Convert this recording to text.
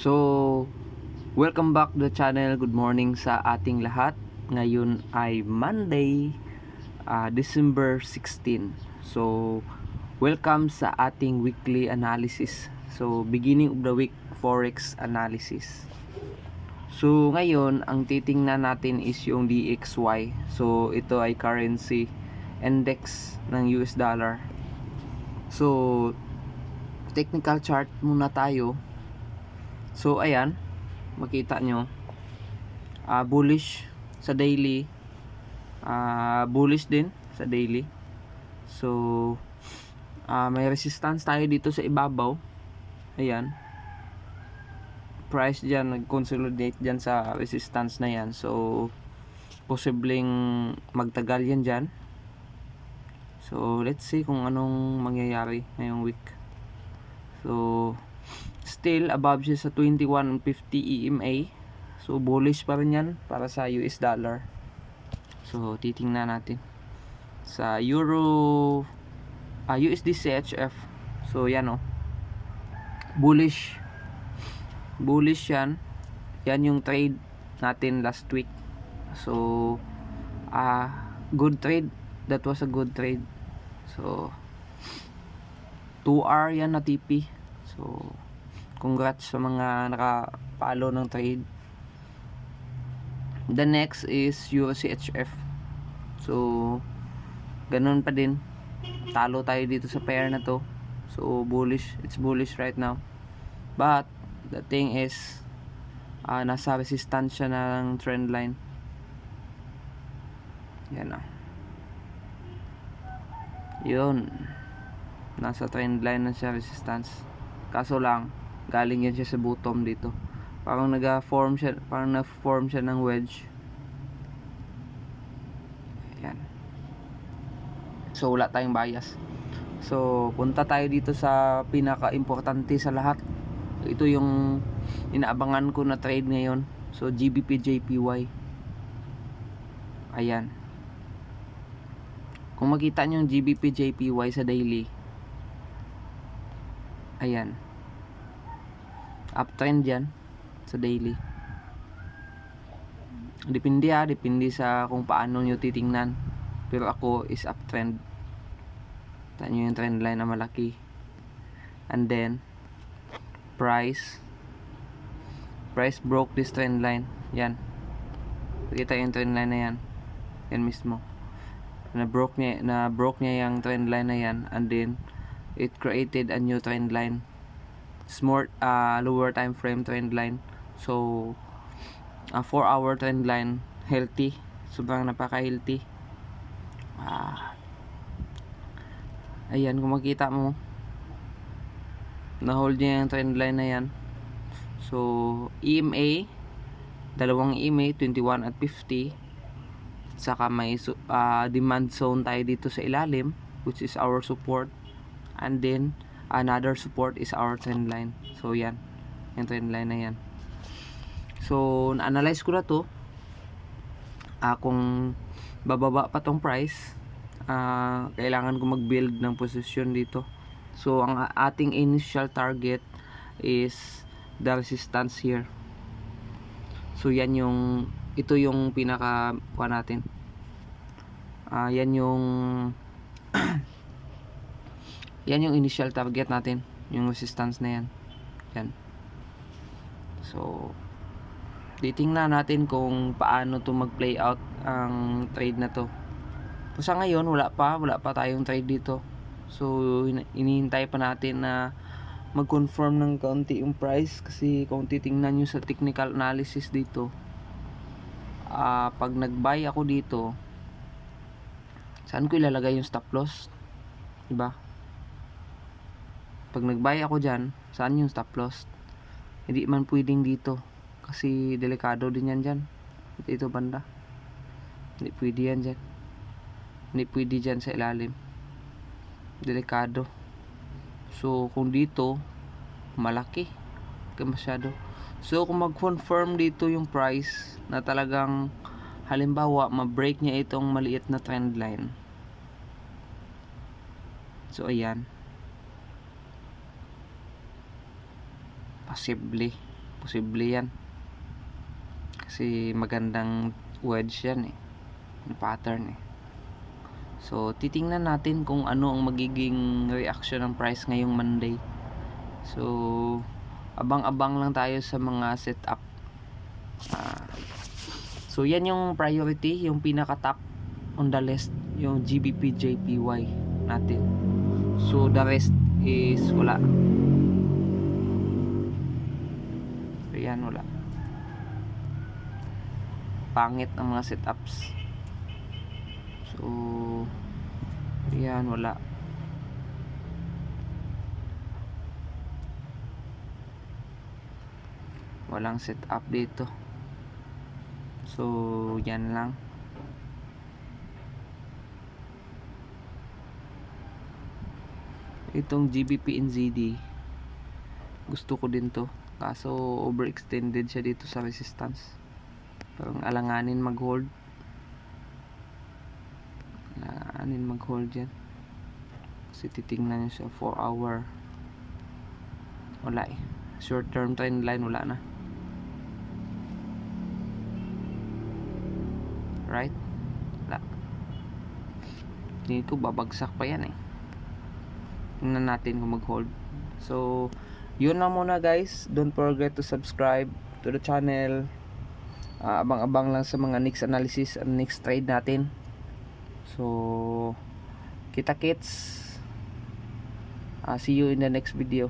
So, welcome back to the channel. Good morning sa ating lahat. Ngayon ay Monday, December 16. So, welcome sa ating weekly analysis. So, beginning of the week Forex analysis. So, ngayon, ang titingnan natin is yung DXY. So, ito ay currency index ng US dollar. So, technical chart muna tayo. So, ayan, makita nyo, bullish sa daily, bullish din sa daily. So, may resistance tayo dito sa ibabaw. Ayan, price dyan, nag-consolidate dyan sa resistance na yan. So, posibleng magtagal yan dyan. So, let's see kung anong mangyayari ngayong week. So, still above siya sa 21.50 EMA. So, bullish pa rin yan para sa US dollar. So, titingnan natin sa Euro, USD CHF. So, yan o. Bullish yan. Yan yung trade natin last week. So, good trade. That was a good trade. So, 2R yan na TP. So, congrats sa mga nakapalo ng trade. The next is Euro CHF. So, ganun pa din. Talo tayo dito sa pair na to. So, bullish. It's bullish right now. But, the thing is, nasa resistance siya ng trend line. Yan na. Yun. Nasa trend line na siya, resistance. Kaso lang, galing yan siya sa bottom dito. Parang nag-form siya ng wedge. Ayan. So, wala tayong bias. So, punta tayo dito sa pinaka-importante sa lahat. Ito yung inaabangan ko na trade ngayon. So, GBP JPY. Ayan. Kung makita nyo yung GBP JPY sa daily, ayan, uptrend yan sa daily. Depende sa kung paano nyo titingnan. Pero ako is uptrend. Taan nyo yung trend line na malaki. And then price broke this trend line. Yan, kita yung trend line na yan. Yan mismo, na broke niya yung trend line na yan. And then it created a new trend line, smart lower time frame trend line. So 4-hour trend line, healthy, sobrang napaka healthy. Ayan, kung makita mo, na-hold niya yung trend line na yan. So EMA, dalawang EMA, 21 at 50. Saka may demand zone tayo dito sa ilalim, which is our support. And then another support is our trend line. So yan, yung trend line na yan. So na-analyze ko na to. Kung bababa pa tong price, kailangan ko mag-build ng position dito. So ang ating initial target is the resistance here. So yan yung, ito yung pinaka natin. Yan yung yan yung initial target natin, yung resistance na yan. Yan. So, titingnan natin kung paano to mag-play out ang trade na to. So, sa ngayon, wala pa tayong trade dito. So, inihintay pa natin na mag-confirm ng kaunti yung price. Kasi kung titingnan nyo sa technical analysis dito, pag nag-buy ako dito, saan ko ilalagay yung stop loss? Diba? Pag nag-buy ako dyan, saan yung stop loss? Hindi man pwedeng dito, kasi delikado din yan dyan. Dito banda, hindi pwede yan dyan. Hindi pwede dyan sa ilalim, delikado. So kung dito, malaki masyado. So kung mag-confirm dito yung price na talagang, halimbawa ma-break niya itong maliit na trend line. So ayan, possibly Posible yan. Kasi magandang wedge yan na pattern So titingnan natin kung ano ang magiging reaction ng price ngayong Monday. So abang-abang lang tayo sa mga setup. So yan yung priority, yung pinaka top on the list, yung GBP JPY natin. So the rest is wala. So yan, wala. Pangit ang mga setups. So yan, wala. Walang setup dito. So yan lang. Itong GBP NZD, gusto ko din to, kaso overextended siya dito sa resistance. Parang alanganin mag-hold yan, kasi titingnan nyo sa 4 hour, wala short term trend line, wala na, right? Wala. Dito babagsak pa yan tingnan natin kung mag-hold. So yun lang muna guys, don't forget to subscribe to the channel. Abang-abang lang sa mga next analysis and next trade natin. So kita kits, see you in the next video.